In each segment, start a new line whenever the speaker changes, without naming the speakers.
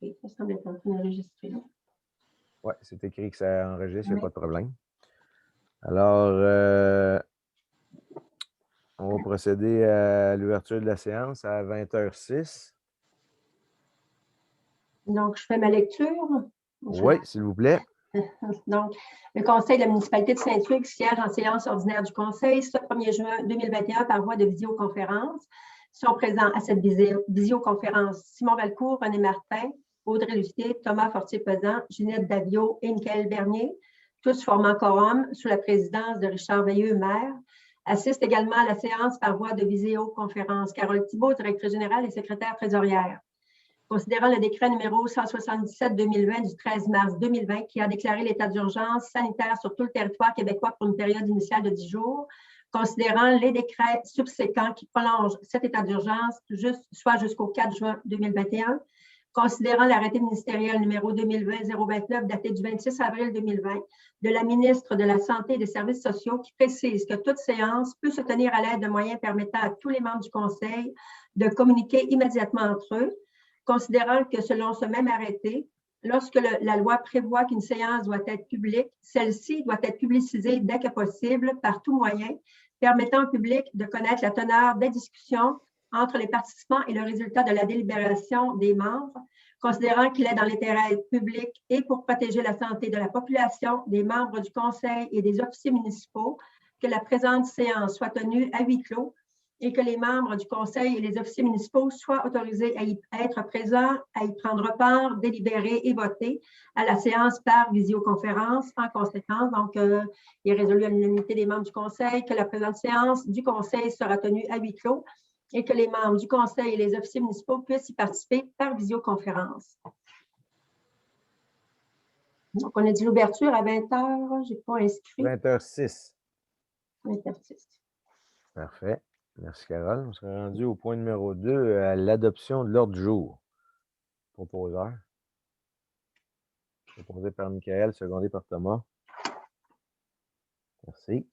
enregistré. Ça semble être en train d'enregistrer.
Oui, c'est écrit que ça enregistre, il n'y a pas de problème. Alors, on va procéder à l'ouverture de la séance à 20h06.
Donc, je fais ma lecture.
Oui, s'il vous plaît.
Donc, le Conseil de la municipalité de Saint-Hugues siège en séance ordinaire du Conseil ce 1er juin 2021 par voie de visioconférence. Sont présents à cette visioconférence Simon Valcourt, René Martin, Audrey Lucier, Thomas Fortier-Pesant, Ginette Davio et Michael Bernier, tous formant quorum sous la présidence de Richard Veilleux, maire. Assiste également à la séance par voie de visioconférence Carole Thibault, directrice générale et secrétaire trésorière. Considérant le décret numéro 177-2020 du 13 mars 2020 qui a déclaré l'état d'urgence sanitaire sur tout le territoire québécois pour une période initiale de 10 jours, considérant les décrets subséquents qui prolongent cet état d'urgence soit jusqu'au 4 juin 2021, considérant l'arrêté ministériel numéro 2020-029 daté du 26 avril 2020 de la ministre de la Santé et des Services sociaux qui précise que toute séance peut se tenir à l'aide de moyens permettant à tous les membres du Conseil de communiquer immédiatement entre eux, considérant que selon ce même arrêté, lorsque la loi prévoit qu'une séance doit être publique, celle-ci doit être publicisée dès que possible par tout moyen, permettant au public de connaître la teneur des discussions entre les participants et le résultat de la délibération des membres, considérant qu'il est dans l'intérêt public et pour protéger la santé de la population, des membres du Conseil et des officiers municipaux, que la présente séance soit tenue à huis clos et que les membres du Conseil et les officiers municipaux soient autorisés à y être présents, à y prendre part, délibérer et voter à la séance par visioconférence. En conséquence, donc, il est résolu à l'unanimité des membres du Conseil que la présente séance du Conseil sera tenue à huis clos et que les membres du Conseil et les officiers municipaux puissent y participer par visioconférence. Donc, on a dit l'ouverture à 20h. Je n'ai pas inscrit.
20h06.
20h06.
Parfait. Merci, Carole. On serait rendu au point numéro 2, à l'adoption de l'ordre du jour. Proposeur. Proposé par Michael, secondé par Thomas. Merci.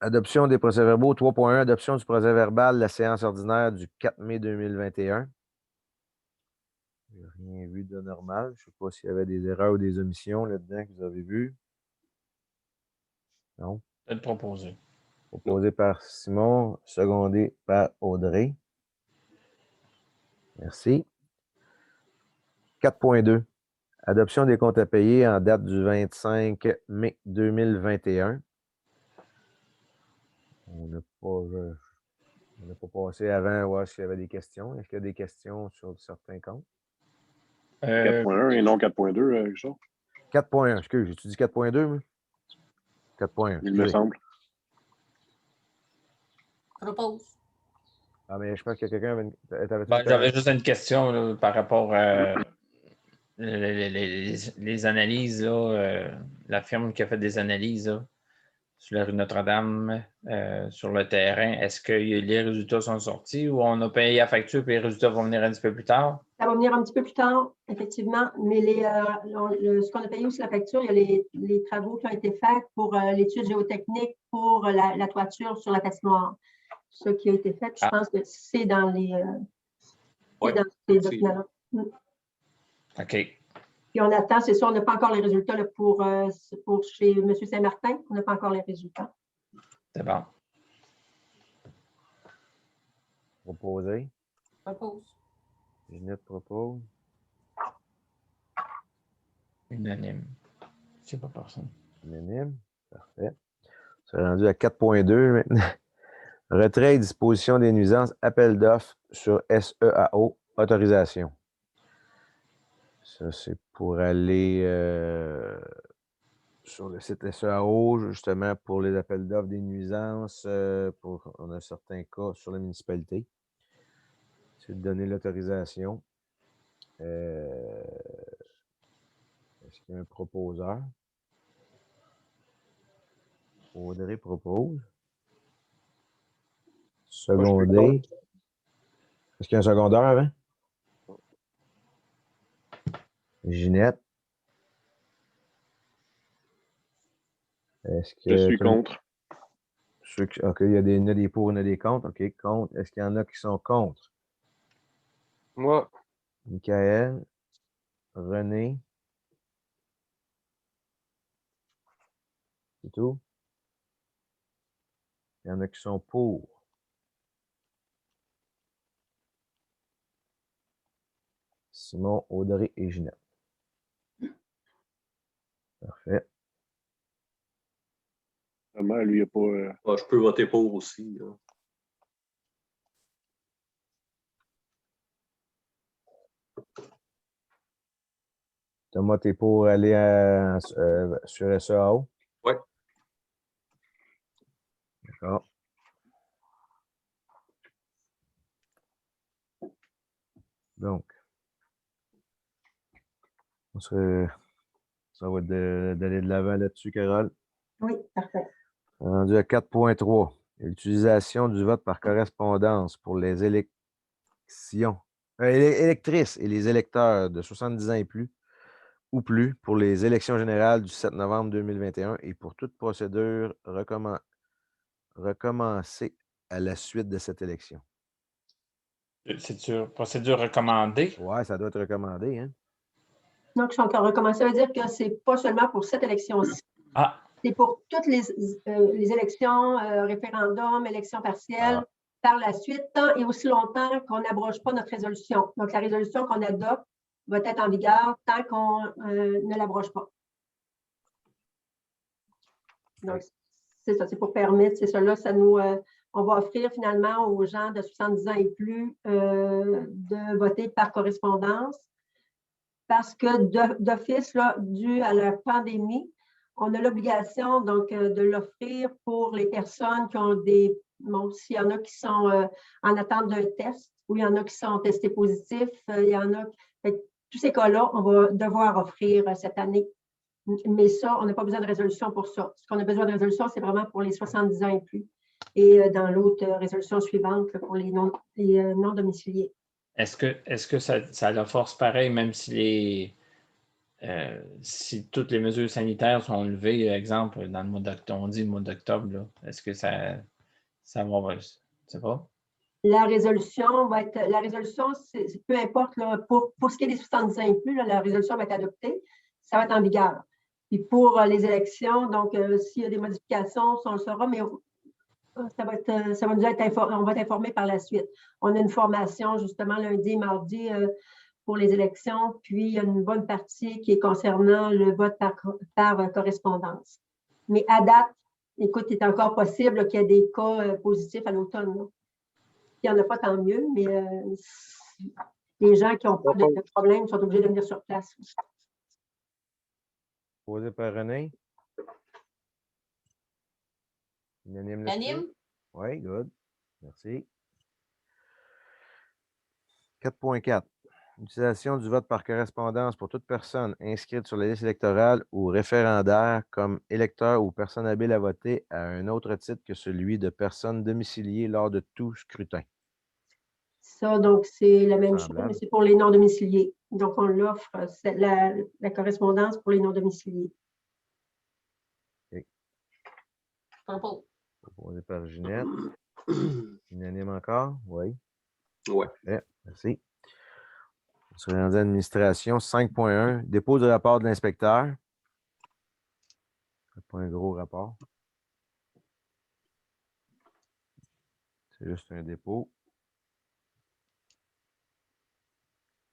Adoption des procès-verbaux. 3.1. Adoption du procès-verbal de la séance ordinaire du 4 mai 2021. Je n'ai rien vu de normal. Je ne sais pas s'il y avait des erreurs ou des omissions là-dedans que vous avez vues. Non.
Peut-être proposé.
Proposé par Simon, secondé par Audrey. Merci. 4.2. Adoption des comptes à payer en date du 25 mai 2021. On n'a pas passé avant voir s'il y avait des questions. Est-ce qu'il y a des questions sur certains comptes?
4.1 et non 4.2, Richard?
4.1, excuse, j'ai-tu dit 4.2? 4.1.
Il me semble.
Propose.
Ah, mais je pense que quelqu'un avait...
J'avais juste une question là, par rapport à les analyses, là, la firme qui a fait des analyses là, sur la rue Notre-Dame, sur le terrain. Est-ce que les résultats sont sortis ou on a payé la facture et les résultats vont venir un petit peu plus tard?
Ça va venir un petit peu plus tard, effectivement, mais ce qu'on a payé aussi la facture, il y a les travaux qui ont été faits pour l'étude géotechnique pour la toiture sur la patinoire. Ce qui a été fait, je pense que c'est dans les documents.
OK.
Puis on attend, c'est sûr, on n'a pas encore les résultats là, pour chez M. Saint-Martin, on n'a pas encore les résultats.
C'est bon.
Proposé.
Propose.
Ginette propose.
Unanime. C'est pas personne.
Unanime. Parfait. On s'est rendu à 4.2 maintenant. Retrait et disposition des nuisances, appel d'offres sur SEAO, autorisation. Ça, c'est pour aller sur le site SEAO, justement, pour les appels d'offres des nuisances, on a certains cas sur la municipalité. C'est de donner l'autorisation. Est-ce qu'il y a un proposeur? Audrey propose. Secondé. Est-ce qu'il y a un secondaire avant? Ginette. Est-ce que...
Je suis contre.
OK, il y en a des pour, il y en a des contre. OK, contre. Est-ce qu'il y en a qui sont contre?
Moi.
Michael. René. C'est tout. Il y en a qui sont pour. Simon, Audrey et Ginette. Parfait.
Vraiment, lui, il n'y a pas.
Je peux voter pour aussi. Là.
Thomas, t'es pour aller sur SEAO?
Oui.
D'accord. Donc, ça va d'aller de l'avant là-dessus, Carole.
Oui, parfait.
Rendu à 4.3. L'utilisation du vote par correspondance pour les électrices et les électeurs de 70 ans et plus ou plus pour les élections générales du 7 novembre 2021 et pour toute procédure recommencée à la suite de cette élection.
C'est une procédure recommandée?
Oui, ça doit être recommandé. Hein?
Donc, je suis encore recommencé. Ça veut dire que ce n'est pas seulement pour cette élection-ci.
Ah.
C'est pour toutes les élections, référendums, élections partielles, par la suite, tant et aussi longtemps qu'on n'abroge pas notre résolution. Donc, la résolution qu'on adopte va être en vigueur tant qu'on ne l'abroge pas. Donc, c'est ça, c'est pour permettre, c'est ça, là, ça nous, on va offrir finalement aux gens de 70 ans et plus de voter par correspondance parce que d'office, là, dû à la pandémie, on a l'obligation donc de l'offrir pour les personnes qui ont des, bon, s'il y en a qui sont en attente d'un test ou il y en a qui sont testés positifs, il y en a, tous ces cas-là, on va devoir offrir cette année. Mais ça, on n'a pas besoin de résolution pour ça. Ce qu'on a besoin de résolution, c'est vraiment pour les 70 ans et plus. Et dans l'autre résolution suivante, pour les non-domiciliés.
Est-ce que ça a la force pareil, même si si toutes les mesures sanitaires sont levées, exemple, dans le mois d'octobre, on dit le mois d'octobre, est-ce que ça va, je sais pas?
La résolution va être, peu importe, là, pour ce qui est des 70 ans et plus, là, la résolution va être adoptée, ça va être en vigueur. Puis pour les élections, donc s'il y a des modifications, on le saura, mais ça va nous être informé, on va être informé par la suite. On a une formation justement lundi et mardi pour les élections, puis il y a une bonne partie qui est concernant le vote par correspondance. Mais à date, écoute, il est encore possible qu'il y ait des cas positifs à l'automne. Il n'y en a pas, tant mieux, mais les gens qui n'ont pas de problème sont obligés de venir sur place.
Posé par René.
Unanime?
Oui, good. Merci. 4.4. Utilisation du vote par correspondance pour toute personne inscrite sur la liste électorale ou référendaire comme électeur ou personne habile à voter à un autre titre que celui de personne domiciliée lors de tout scrutin.
Ça, donc, c'est la même chose, mais c'est pour les non-domiciliés. Donc, on l'offre, la correspondance pour les non-domiciliés.
Okay.
Propos.
Proposé par Ginette. Unanime encore? Oui.
Oui.
Merci. On se rend à l'administration. 5.1. Dépôt du rapport de l'inspecteur. C'est pas un gros rapport. C'est juste un dépôt.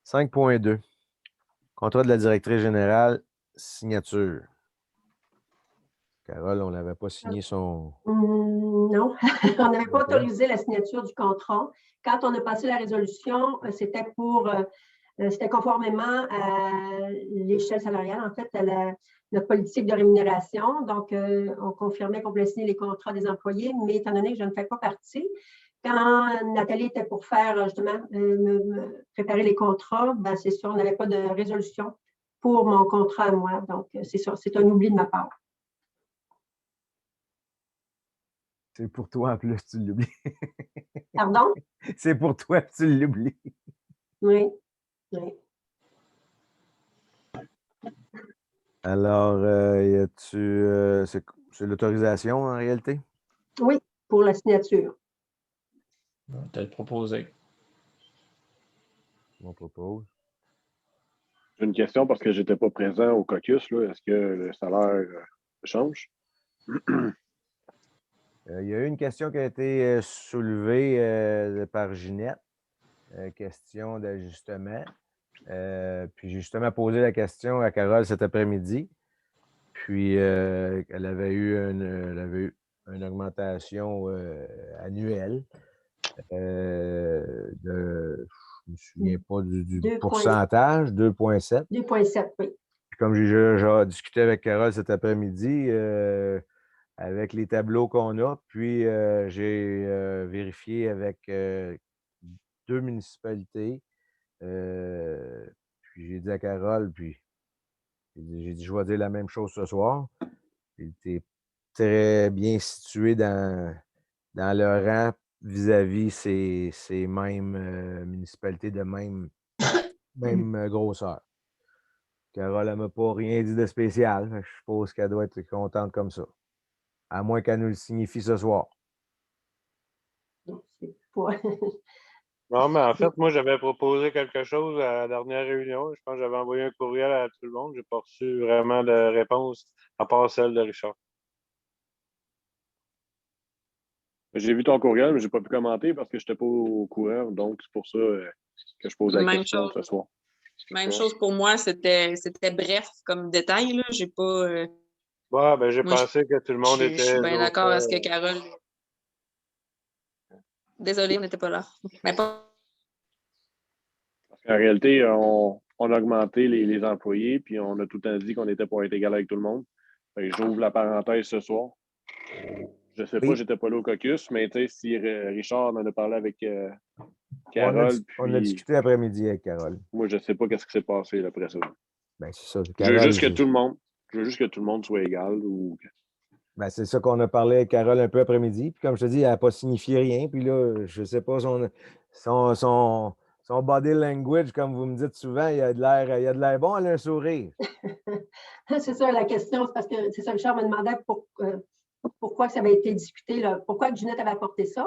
5.2. Contrat de la directrice générale, signature. Carole, on n'avait pas signé son...
Non, on n'avait pas autorisé la signature du contrat. Quand on a passé la résolution, c'était conformément à l'échelle salariale, en fait, à notre politique de rémunération. Donc, on confirmait qu'on voulait signer les contrats des employés, mais étant donné que je ne fais pas partie, quand Nathalie était pour faire, justement, me préparer les contrats, ben, c'est sûr, on n'avait pas de résolution pour mon contrat à moi. Donc, c'est sûr, c'est un oubli de ma part.
C'est pour toi en plus, tu l'oublies.
Pardon?
C'est pour toi, tu l'oublies.
Oui. Oui.
Alors, c'est l'autorisation en réalité?
Oui, pour la signature.
Peut-être proposé.
On propose.
J'ai une question parce que je n'étais pas présent au caucus. Est-ce que le salaire change?
Il y a eu une question qui a été soulevée par Ginette. Question d'ajustement. Puis j'ai justement posé la question à Carole cet après-midi. Puis elle avait eu une augmentation annuelle de, je ne me souviens pas du pourcentage, 2,7.
2,7, oui.
Puis comme j'ai discuté avec Carole cet après-midi, avec les tableaux qu'on a, puis j'ai vérifié avec 2 municipalités. Puis j'ai dit à Carole, puis j'ai dit, je vais dire la même chose ce soir. Il était très bien situé dans le rang vis-à-vis ces mêmes municipalités de même grosseur. Carole, elle ne m'a pas rien dit de spécial. Je suppose qu'elle doit être contente comme ça. À moins qu'elle nous le signifie ce soir.
Non, c'est pas...
Non, mais en fait, moi, j'avais proposé quelque chose à la dernière réunion. Je pense que j'avais envoyé un courriel à tout le monde. Je n'ai pas reçu vraiment de réponse, à part celle de Richard.
J'ai vu ton courriel, mais je n'ai pas pu commenter parce que je n'étais pas au courant. Donc, c'est pour ça que je pose la question ce soir.
Même chose pour moi, c'était bref comme détail. Là. J'ai pas.
J'ai pensé que tout le monde était.
Je suis bien d'accord avec ce que Carole. Désolée, on n'était pas là. Mais pas...
Parce qu'en réalité, on a augmenté les employés, puis on a tout le temps dit qu'on était pour être égal avec tout le monde. J'ouvre la parenthèse ce soir. Je ne sais pas, je n'étais pas là au caucus, mais si Richard en a parlé avec Carole.
On a discuté l'après-midi avec Carole.
Moi, je ne sais pas ce qui s'est passé après ça.
Ben, c'est ça.
Je veux juste que tout le monde soit égal.
Ben, c'est ça qu'on a parlé avec Carole un peu après-midi. Puis comme je te dis, elle n'a pas signifié rien. Puis là, je ne sais pas son body language, comme vous me dites souvent, il a de l'air bon, elle a un sourire.
C'est ça la question, c'est parce que c'est ça, Richard me demandait pourquoi ça avait été discuté, là, pourquoi Ginette avait apporté ça.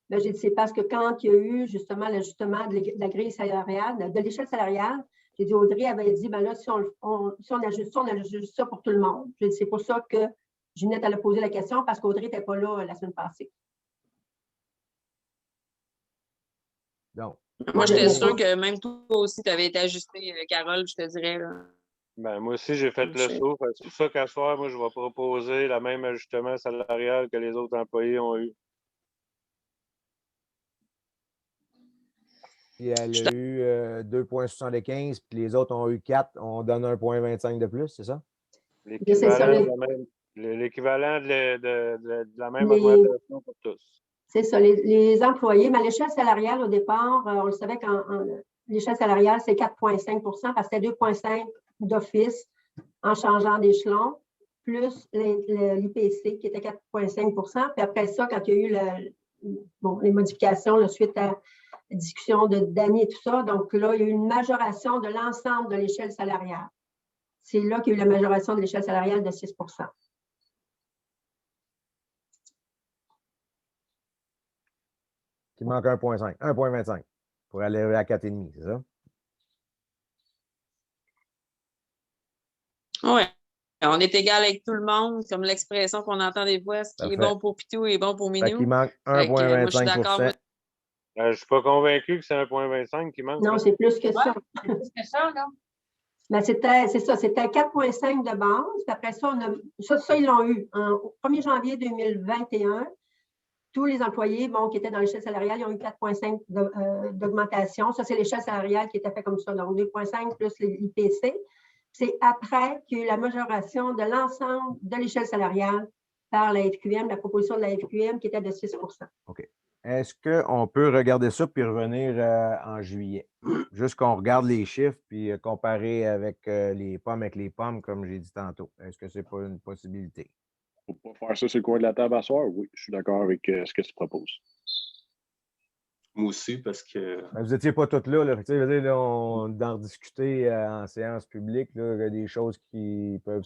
Ben, j'ai dit, c'est parce que quand il y a eu justement l'ajustement de la grille salariale, de l'échelle salariale, j'ai dit, Audrey avait dit, ben là, si on ajuste ça, on ajuste ça pour tout le monde. J'ai dit, c'est pour ça que Ginette, elle a posé la question parce qu'Audrey n'était pas là la semaine passée.
Donc.
Moi, j'étais sûre que même toi aussi, tu avais été ajusté, Carole, je te dirais. Là.
Ben, moi aussi, j'ai fait le saut. C'est pour ça qu'à ce soir, moi, je vais proposer le même ajustement salarial que les autres employés ont eu.
Puis elle a eu 2,75, puis les autres ont eu 4. On donne 1,25 de plus, c'est ça?
L'équivalent de la même augmentation pour tous.
C'est ça. Les employés, mais l'échelle salariale, au départ, on le savait qu'en l'échelle salariale, c'est 4,5 parce que c'était 2,5 d'office en changeant d'échelon, plus l'IPC qui était 4,5 Puis après ça, quand il y a eu les modifications là, suite à la discussion de Danny et tout ça, donc là, il y a eu une majoration de l'ensemble de l'échelle salariale. C'est là qu'il y a eu la majoration de l'échelle salariale de 6
Il manque 1,25 pour aller à 4,5, c'est ça?
Oui. On est égal avec tout le monde, comme l'expression qu'on entend des fois, ce qui est bon pour Pitou est bon pour Minou.
Il manque 1,25
moi, je suis d'accord.
Je ne suis pas convaincu que c'est 1,25 qui manque.
Non, c'est plus que ça.
C'est plus que ça, là.
Ben, c'est ça, c'était 4,5 de base. Puis après ça, ça, ils l'ont eu. Au 1er janvier 2021, tous les employés qui étaient dans l'échelle salariale, ils ont eu 4,5 d'augmentation. Ça, c'est l'échelle salariale qui était faite comme ça. Donc, 2,5 plus l'IPC. C'est après qu'il y a eu la majoration de l'ensemble de l'échelle salariale par la FQM, la proposition de la FQM qui était de 6
OK. Est-ce qu'on peut regarder ça puis revenir en juillet? Juste qu'on regarde les chiffres puis comparer avec les pommes, comme j'ai dit tantôt. Est-ce que c'est pas une possibilité?
Il ne faut pas faire ça sur le coin de la table à soir. Oui, je suis d'accord avec ce que tu proposes.
Moi aussi, parce que...
Ben, vous n'étiez pas tous là. Là, on d'en discuter en séance publique. Là, il y a des choses qui peuvent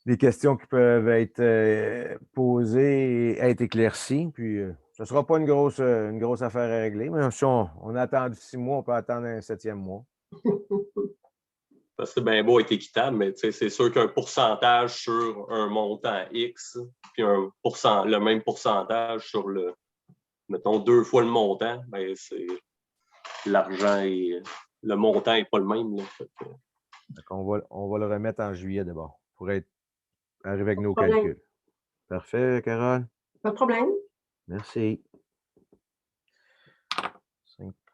des questions qui peuvent être posées et être éclaircies. Puis Ce ne sera pas une grosse affaire à régler, mais si on a attendu 6 mois, on peut attendre un 7e mois.
Parce que c'est bien beau être équitable, mais c'est sûr qu'un pourcentage sur un montant X, puis le même pourcentage sur mettons, 2 fois le montant, ben c'est l'argent et le montant n'est pas le même. Là.
Donc on va le remettre en juillet d'abord pour arriver avec nos
problème.
calculs. Parfait, Carole?
Pas de problème.
Merci.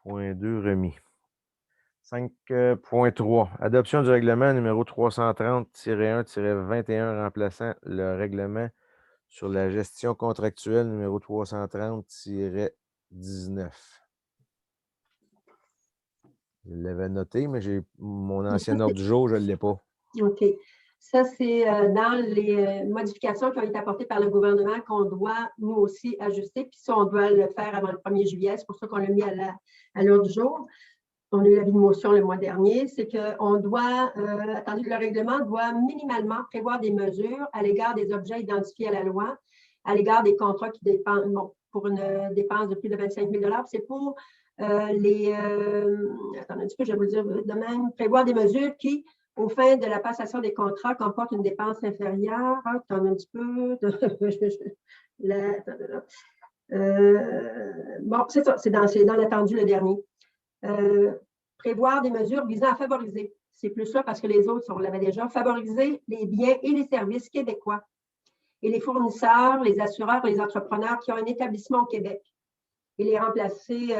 5.2 remis. 5.3. Adoption du règlement numéro 330-1-21 remplaçant le règlement sur la gestion contractuelle numéro 330-19. Je l'avais noté, mais j'ai mon ancien ordre du jour, je ne l'ai pas.
OK. Ça, c'est dans les modifications qui ont été apportées par le gouvernement qu'on doit, nous aussi, ajuster. Puis ça, on doit le faire avant le 1er juillet. C'est pour ça qu'on l'a mis à l'ordre du jour. On a eu l'avis de motion le mois dernier. C'est qu'on doit, attendez, le règlement doit minimalement prévoir des mesures à l'égard des objets identifiés à la loi, à l'égard des contrats qui dépendent, bon, pour une dépense de plus de 25 000 $. C'est pour attendez un petit peu, je vais vous le dire de même, prévoir des mesures qui, au fin de la passation des contrats, comportent une dépense inférieure. Attendez un petit peu. Bon, c'est ça, c'est dans l'attendu le dernier. Prévoir des mesures visant à favoriser. C'est plus ça parce que les autres, on l'avait déjà. Favoriser les biens et les services québécois et les fournisseurs, les assureurs, les entrepreneurs qui ont un établissement au Québec et les remplacer,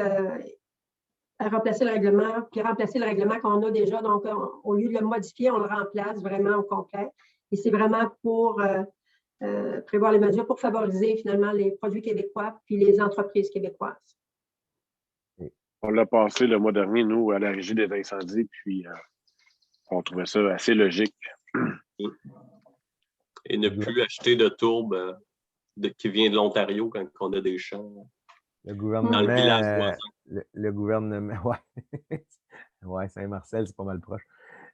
remplacer le règlement, puis remplacer le règlement qu'on a déjà. Donc, au lieu de le modifier, on le remplace vraiment au complet. Et c'est vraiment pour prévoir les mesures pour favoriser finalement les produits québécois puis les entreprises québécoises.
On l'a passé le mois dernier, nous, à la Régie des incendies, puis on trouvait ça assez logique.
Et ne plus acheter de tourbe qui vient de l'Ontario quand on a des champs.
Le gouvernement,
Dans le village voisin.
Le gouvernement, ouais. Ouais, Saint-Marcel, c'est pas mal proche.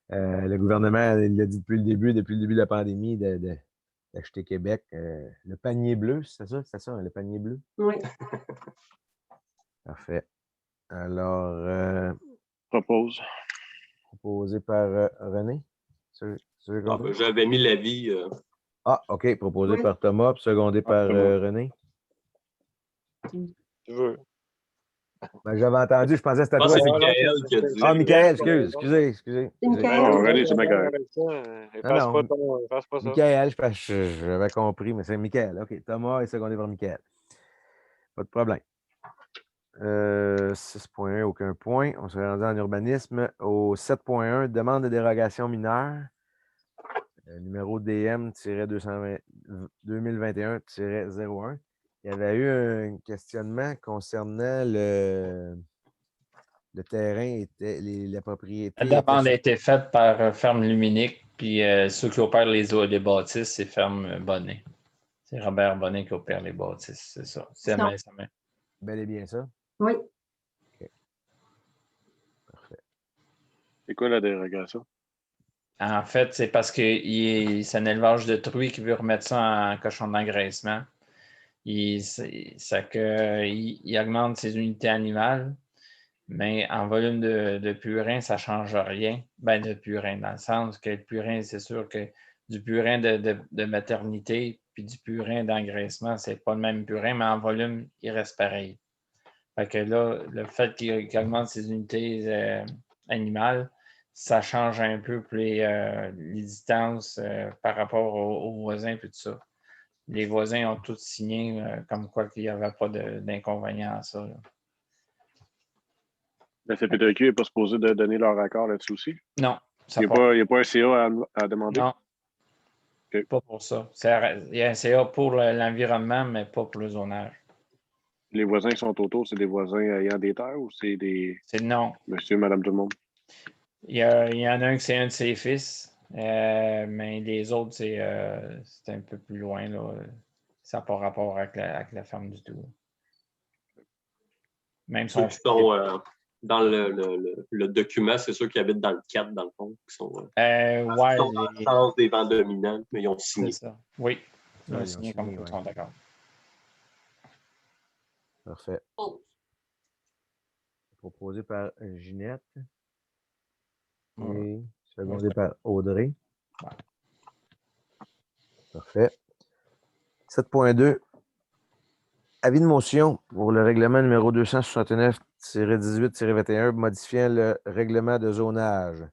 Le gouvernement, il l'a dit depuis le début de la pandémie, d'acheter Québec. Le panier bleu, c'est ça? C'est ça, le panier bleu?
Oui.
Parfait. Alors, proposé par René.
J'avais mis l'avis.
Ah, OK. Proposé par Thomas, puis secondé par René.
Tu veux.
Ben, j'avais entendu, je pensais que c'était toi.
C'est Michael qui a dit.
Ah, Michael, excusez.
C'est Michael.
René, c'est Michael.
Passe pas ça.
Michael, j'avais compris, mais c'est Michael. OK. Thomas est secondé par Michael. Pas de problème. 6.1, aucun point. On s'est rendu en urbanisme. Au 7.1, demande de dérogation mineure. Numéro DM-2021-01. Il y avait eu un questionnement concernant le terrain, la propriété.
La demande a été faite par Ferme Luminique, puis ceux qui opèrent les bâtisses, c'est Ferme Bonnet. C'est Robert Bonnet qui opère les bâtisses, c'est ça. C'est la main.
Bel et bien ça?
Oui.
OK. Parfait.
C'est quoi la dérogation?
En fait, c'est parce que c'est un élevage de truies qui veut remettre ça en cochon d'engraissement. Il augmente ses unités animales, mais en volume de purin, ça ne change rien. Ben, de purin, dans le sens que le purin, c'est sûr que du purin de maternité puis du purin d'engraissement, c'est pas le même purin, mais en volume, il reste pareil. Fait que là, le fait qu'il augmente ses unités animales, ça change un peu pour les distances par rapport aux voisins et tout ça. Les voisins ont tous signé comme quoi qu'il n'y avait pas d'inconvénient à ça. Là.
La CPTQ n'est pas supposée de donner leur accord là-dessus aussi?
Non.
Il n'y a pas un CA à demander?
Non.
Okay.
Pas pour ça. Il y a un CA pour l'environnement, mais pas pour le zonage.
Les voisins qui sont autour, c'est des voisins ayant des terres ou c'est des...
C'est non.
Monsieur, madame, tout le monde?
Il y en a un qui c'est un de ses fils, mais les autres, c'est un peu plus loin. Là. Ça n'a pas rapport avec la ferme du tout. Même
ceux qui sont dans le document, c'est ceux qui habitent dans le 4, dans le fond, qui sont dans le sens des vents dominants, mais ils ont signé.
C'est ça. Oui, ils ont signé comme ils sont d'accord.
Parfait.
Pause.
Proposé par Ginette
Ouais.
et secondé par Audrey. Parfait. 7.2. Avis de motion pour le règlement numéro 269-18-21 modifiant le règlement de zonage.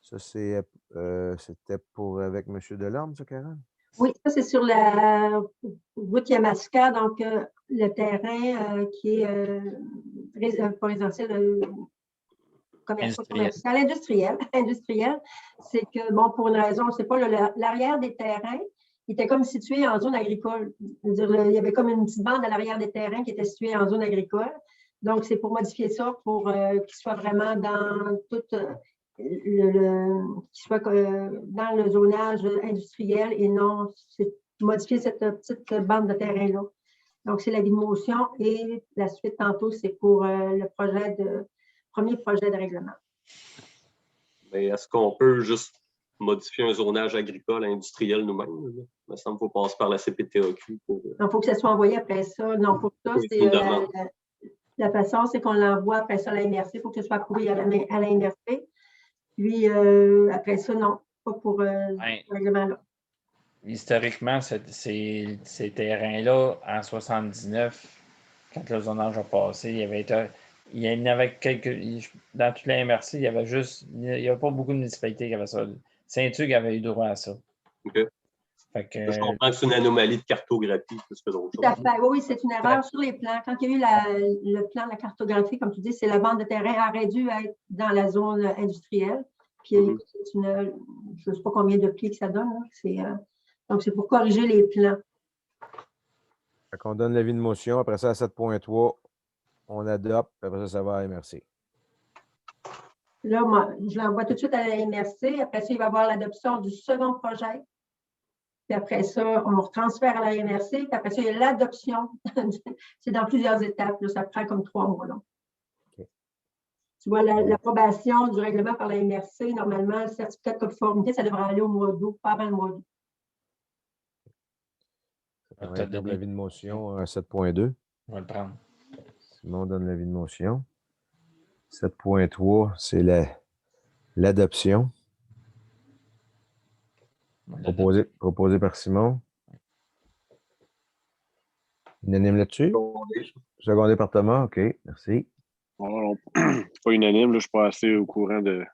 Ça, c'était pour avec M. Delorme, ça, Karen?
Oui, ça, c'est sur la route Yamaska, donc le terrain qui est pas résidentiel, commercial, industriel. C'est que, bon, pour une raison, c'est pas l'arrière des terrains, il était comme situé en zone agricole. Il y avait comme une petite bande à l'arrière des terrains qui était située en zone agricole. Donc, c'est pour modifier ça, pour qu'il soit vraiment dans tout qu'il soit dans le zonage industriel et non modifier cette petite bande de terrain-là. Donc, c'est l'avis de motion et la suite, tantôt, c'est pour le premier projet de règlement.
Mais est-ce qu'on peut juste modifier un zonage agricole industriel nous-mêmes? Il me semble qu'il faut passer par la CPTAQ.
Il faut que ça soit envoyé après ça. Non, pour ça,
Oui,
c'est la façon, c'est qu'on l'envoie après ça à la MRC. Il faut que ce soit approuvé à la MRC. Puis, après ça, non, pas pour ce règlement-là.
Historiquement, ces terrains-là, en 79, quand le zonage a passé, il y en avait quelques. Dans toute la MRC, il n'y avait pas beaucoup de municipalités qui avaient ça. Saint-Hugues avait eu droit à ça.
OK.
Fait que,
je comprends que c'est une anomalie de cartographie plus que d'autres
Tout à
choses.
fait. Oui, c'est une erreur sur les plans. Quand il y a eu le plan de la cartographie, comme tu dis, c'est la bande de terrain aurait dû être dans la zone industrielle. Puis, c'est je ne sais pas combien de pieds que ça donne. Donc, c'est pour corriger les plans.
Fait qu'on donne l'avis de motion. Après ça, à 7.3, on adopte. Après ça, ça va à MRC.
Là, moi, je l'envoie tout de suite à la MRC. Après ça, il va y avoir l'adoption du second projet. Puis après ça, on transfère à la MRC. Puis après ça, il y a l'adoption. C'est dans plusieurs étapes. Là, ça prend comme 3 mois. Là.
Okay.
Tu vois, l'approbation du règlement par la MRC, normalement, le certificat de conformité, ça devrait aller au mois d'août, pas avant le mois d'août.
On donne l'avis de motion à 7.2.
On va le prendre.
Simon donne l'avis de motion. 7.3, c'est l'adoption. Proposé par Simon. Unanime là-dessus? Secondé par Thomas, OK, merci.
Non, c'est pas unanime, là, je ne suis pas assez au courant du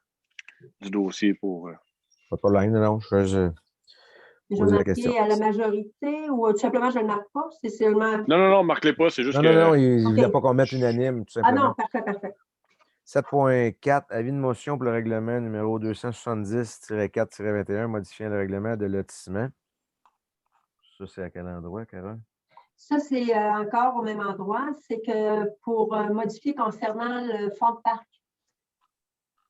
dossier pour.
Pas de problème, non, je vais poser la question.
À la majorité ou tout simplement, je ne le marque pas? C'est seulement.
Non, marque-les pas, c'est juste que.
Non, il ne voulait pas qu'on mette unanime, tout simplement.
Ah non, parfait.
7.4, avis de motion pour le règlement numéro 270-4-21, modifiant le règlement de lotissement. Ça, c'est à quel endroit, Carole?
Ça, c'est encore au même endroit. C'est que pour modifier concernant le fonds de parc.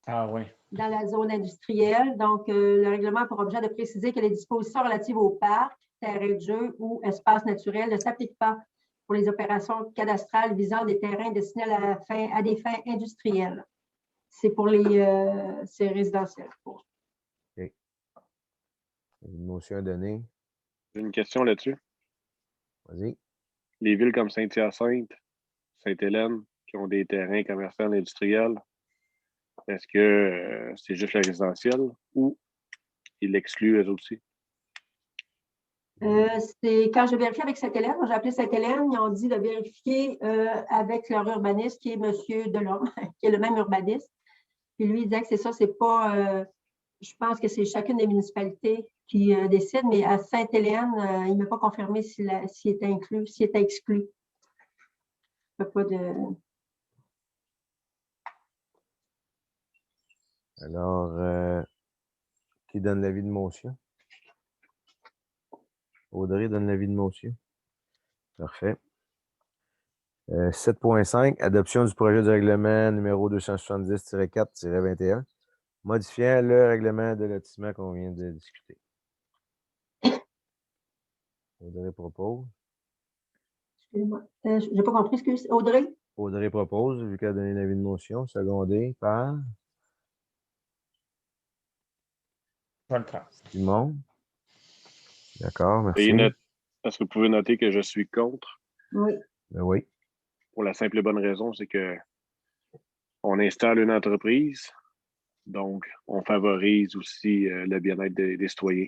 Ah oui.
Dans la zone industrielle. Donc, le règlement a pour objet de préciser que les dispositions relatives au parc, terrain de jeu ou espace naturel ne s'appliquent pas pour les opérations cadastrales visant des terrains destinés à des fins industrielles. C'est pour c'est résidentiel.
OK. Une motion donnée.
J'ai une question là-dessus.
Vas-y.
Les villes comme Saint-Hyacinthe, Sainte-Hélène, qui ont des terrains commerciaux industriels, est-ce que c'est juste le résidentiel ou ils l'excluent eux aussi?
C'est quand je vérifie avec Sainte-Hélène, j'ai appelé Sainte-Hélène, ils ont dit de vérifier avec leur urbaniste qui est M. Delorme, qui est le même urbaniste. Puis lui, il disait que c'est ça, c'est pas. Je pense que c'est chacune des municipalités qui décide, mais à Sainte-Hélène, il ne m'a pas confirmé s'il était inclus, s'il était exclu. Il n'y a pas de.
Alors, qui donne l'avis de motion? Audrey donne l'avis de motion. Parfait. 7.5, adoption du projet de règlement numéro 270-4-21, modifiant le règlement de lotissement qu'on vient de discuter. Audrey propose.
Excusez-moi. Je n'ai pas compris, excuse. Audrey?
Audrey propose, vu qu'elle a donné l'avis de motion, secondé par
Je vais le prendre.
Simon. D'accord, merci.
Est-ce que vous pouvez noter que je suis contre?
Oui.
Ben oui.
pour la simple et bonne raison, c'est que on installe une entreprise, donc on favorise aussi le bien-être des citoyens.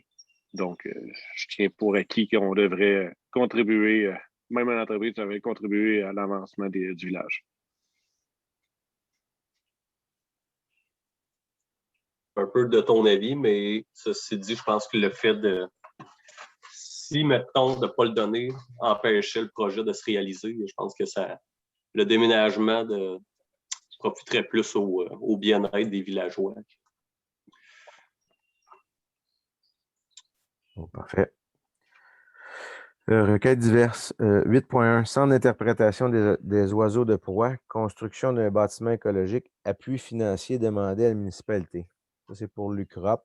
Donc, je tiens pour acquis qu'on devrait contribuer, même une entreprise devrait contribuer à l'avancement du village.
Un peu de ton avis, mais ceci dit, je pense que le fait de, si, mettons, de ne pas le donner, empêchait le projet de se réaliser, je pense que le déménagement profiterait plus au bien-être des villageois.
Oh, parfait. Requête diverse. 8.1. Centre d'interprétation des oiseaux de proie. Construction d'un bâtiment écologique. Appui financier demandé à la municipalité. Ça, c'est pour l'UCROP.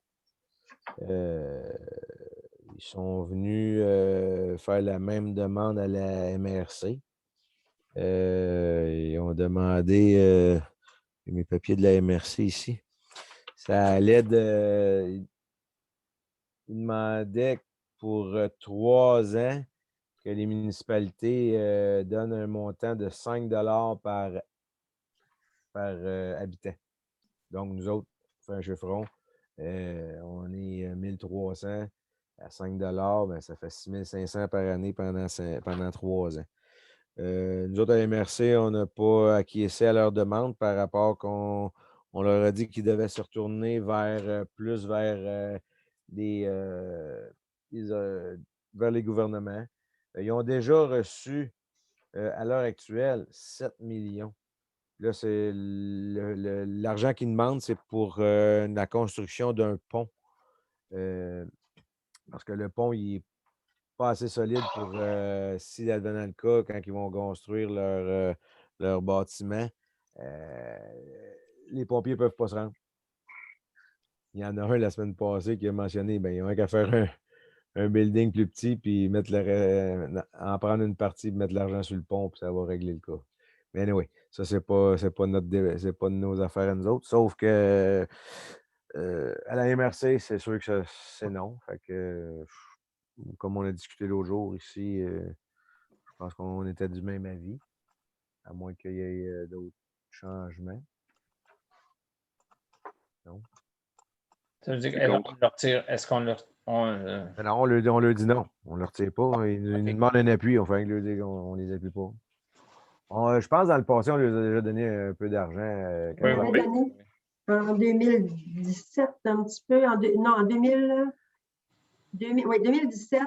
Ils sont venus faire la même demande à la MRC. Ils ont demandé mes papiers de la MRC ici. Ça allait de. Ils demandaient pour 3 ans que les municipalités donnent un montant de 5 par habitant. Donc, nous autres, on fait un chiffron. On est 1300 à 5 ben, ça fait 6500 par année pendant 3 ans. Nous autres, à MRC, on n'a pas acquiescé à leur demande par rapport qu'on leur a dit qu'ils devaient se retourner plus vers vers les gouvernements. Ils ont déjà reçu, à l'heure actuelle, 7 millions. Là, c'est l'argent qu'ils demandent, c'est pour la construction d'un pont. Parce que le pont, il n'est pas assez solide pour, si advenant le cas, quand ils vont construire leur bâtiment, les pompiers ne peuvent pas se rendre. Il y en a un la semaine passée qui a mentionné, ben, ils n'ont qu'à faire un building plus petit, puis en prendre une partie, mettre l'argent sur le pont, puis ça va régler le cas. Mais anyway, ça, c'est pas de nos affaires à nous autres. Sauf que à la MRC, c'est sûr que c'est non. Fait que, comme on a discuté l'autre jour ici, je pense qu'on était du même avis, à moins qu'il y ait d'autres changements. Non.
Ça veut dire qu'on leur tire. Est-ce qu'on leur.
Non, on leur dit non. On ne leur tire pas. Ils nous demandent un appui. On fait leur dire qu'on ne les appuie pas. Je pense dans le passé, on leur a déjà donné un peu d'argent.
On avait donné en 2017, un petit peu. En 2017,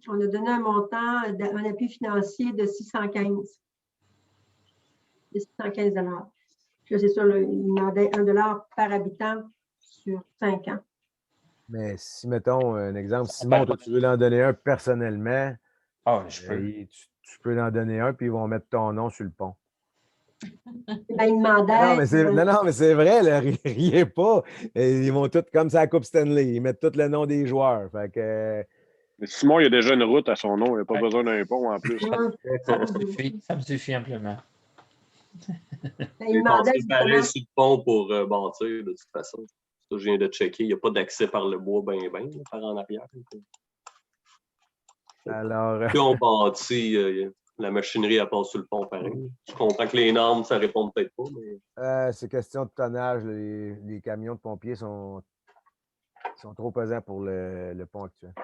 on a donné un montant, un appui financier de 615. De 615 $. Puis c'est sûr, ils demandaient $1 par habitant sur 5 ans.
Mais si, mettons, un exemple, Simon, toi, tu veux en donner un personnellement, tu peux en donner un, puis ils vont mettre ton nom sur le pont.
Ben, ils demandaient.
Non, mais c'est vrai, là, riez pas. Ils vont tous, comme ça à la Coupe Stanley, ils mettent tout le nom des joueurs. Fait que.
Mais Simon, il y a déjà une route à son nom, il n'a pas besoin d'un pont en plus.
Ça me suffit amplement.
Ils demandaient pareil sur le pont pour bâtir, de toute façon. Ça, je viens de checker. Il n'y a pas d'accès par le bois par en arrière.
Alors.
Puis on bâtit, la machinerie, elle passe sur le pont pareil. Je comprends que les normes, ça ne répond peut-être pas. Mais...
c'est question de tonnage. Les camions de pompiers sont trop pesants pour le pont actuel.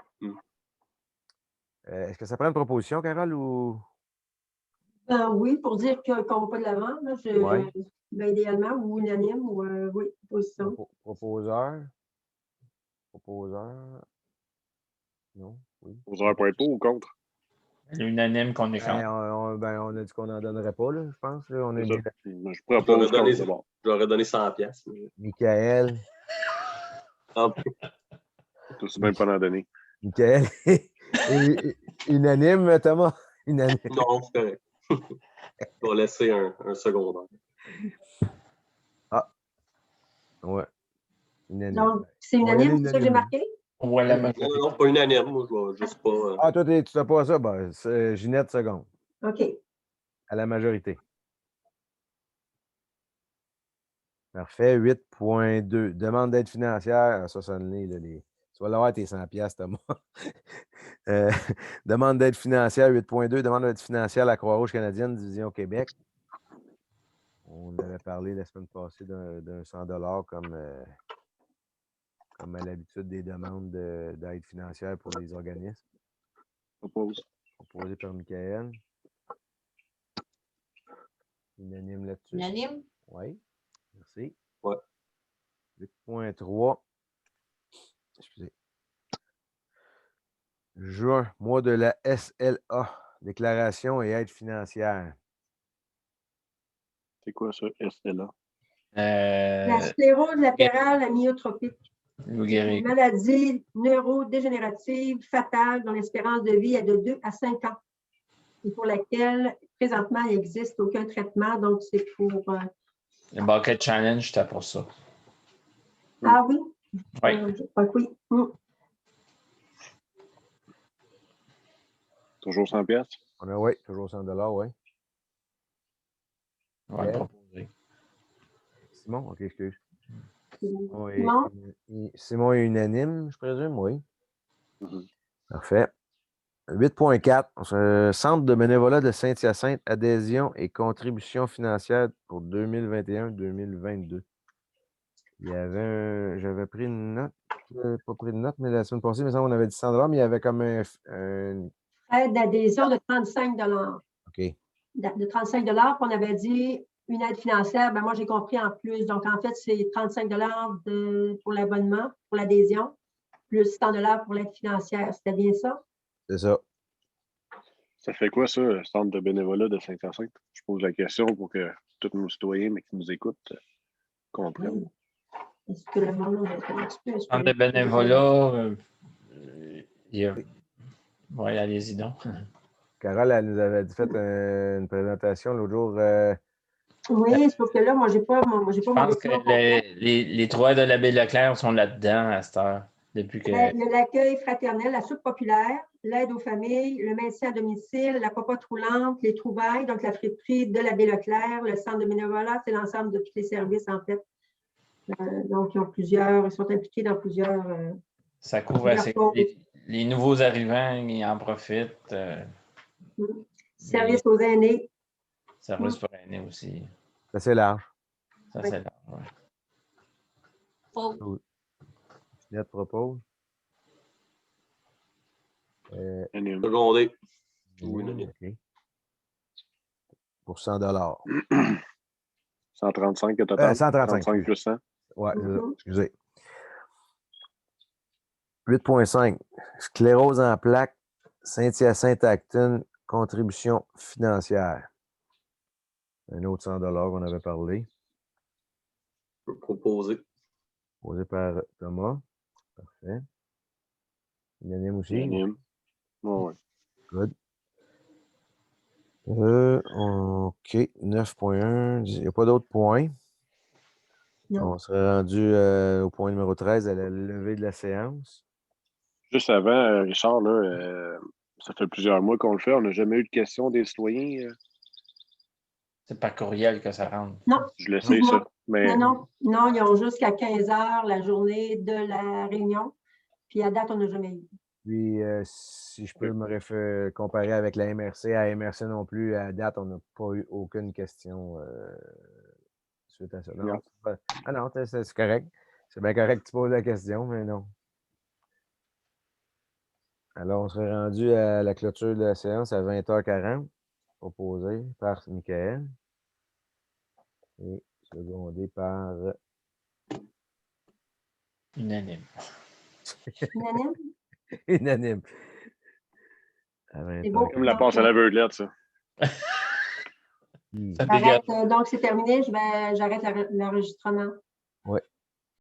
Est-ce que ça prend une proposition, Carole, ou.
Oui, pour dire qu'on ne va pas de l'avant. Ben, idéalement, ou unanime, ou oui, proposition.
Proposeur. Non, oui.
Proposeur pour être pour ou contre?
L'unanime qu'on est contre.
On a dit qu'on n'en donnerait pas, là, je pense. Là. On est
je propose contre d'abord.
J'aurais donné 100$.
Michael.
Tu sais même pas en donner.
Michael. Unanime, Thomas? Unanime.
Non, c'est correct. On va laisser un secondaire.
Ah. Ouais.
Unanime. Donc, c'est unanime, c'est ça que j'ai marqué?
Ouais,
non, pas unanime. Moi, je vais juste pas.
Ah, toi, tu n'as pas ça? Ben, c'est Ginette seconde.
OK.
À la majorité. Parfait. 8.2. Demande d'aide financière. Ça sonne les. Tu vas l'avoir tes 100$, Thomas. Demande d'aide financière, 8.2. Demande d'aide financière à la Croix-Rouge canadienne, Division Québec. On avait parlé la semaine passée d'un 100 comme à l'habitude des demandes d'aide financière pour les organismes.
Propose.
Proposé par Michael. Unanime là-dessus.
Unanime?
Oui. Merci.
Ouais.
8.3. Excusez. Juin, mois de la SLA, déclaration et aide financière.
C'est quoi ça, SLA?
La sclérose latérale amyotropique.
Lou
C'est une
Gehrig.
maladie neurodégénérative fatale dont l'espérance de vie est de 2 à 5 ans et pour laquelle, présentement, il n'existe aucun traitement. Donc, c'est pour...
Le Bucket Challenge, c'était pour ça.
Ah oui?
Oui.
Je crois que oui.
Toujours 100 piastres?
Oui, toujours 100 oui.
Ouais,
Yeah.
proposé.
Simon, OK, excuse.
Non?
Simon est unanime, je présume, oui.
Mhm.
Parfait. 8.4, Centre de bénévolat de Saint-Hyacinthe, adhésion et contribution financière pour 2021-2022. Il y avait j'avais pris une note, pas pris de note, mais la semaine passée, il me semble qu'on avait dit 100 mais il y avait comme un
Aide d'adhésion de 35
OK.
De 35 puis on avait dit une aide financière, ben moi j'ai compris en plus. Donc en fait, c'est 35 pour l'abonnement, pour l'adhésion, plus 100 pour l'aide financière. C'était bien ça?
C'est ça.
Ça fait quoi, ça, le centre de bénévolat de Saint-Hyacinthe? Je pose la question pour que tous nos citoyens mais qui nous écoutent comprennent.
Est-ce que le monde va être un petit peu...
En de bénévolat, oui, allez-y donc.
Carole, elle nous avait fait une présentation l'autre jour.
Oui, sauf que là, moi, j'ai pas mon
Je pense que les trois de l'abbé Leclerc sont là-dedans à cette heure. Depuis que...
Il y a l'accueil fraternel, la soupe populaire, l'aide aux familles, le maintien à domicile, la popote roulante, les trouvailles, donc la friterie de l'abbé Leclerc, le centre de bénévolat, c'est l'ensemble de tous les services, en fait. Donc, ils sont impliqués dans plusieurs...
ça couvre assez. Les nouveaux arrivants, ils en profitent.
Service aux aînés.
Service pour aînés aussi.
C'est assez large.
Ça, c'est large, oui.
Faux.
Net propose.
Secondé.
Oui, OK. Pour 100
135 au total.
135.
35 plus 100.
Oui, c'est ça. Excusez. 8.5. Sclérose en plaques, Saint-Hyacinthe-Acton, contribution financière. Un autre 100 qu'on avait parlé.
Je peux proposer.
Posé par Thomas. Parfait. Unanime aussi.
Unanime. Oui.
Good. OK. 9.1. Il n'y a pas d'autres points.
Non.
On serait rendu au point numéro 13, à la levée de la séance.
Juste avant, Richard, là, ça fait plusieurs mois qu'on le fait. On n'a jamais eu de questions des citoyens.
C'est par courriel que ça rentre.
Non.
Je le sais, ça. Mais...
Non, ils ont jusqu'à 15 heures la journée de la réunion. Puis à date, on n'a jamais eu.
Puis, si je peux me comparer avec la MRC, à MRC non plus, à date, on n'a pas eu aucune question suite à ça. Non, non, c'est correct. C'est bien correct que tu poses la question, mais non. Alors, on serait rendu à la clôture de la séance à 20h40, proposé par Michael et secondé par...
Unanime.
Unanime?
Unanime.
C'est beau.
Comme la passe à la veuglette, ça.
Ça dégage.
Donc, c'est terminé. J'arrête l'enregistrement.
Oui.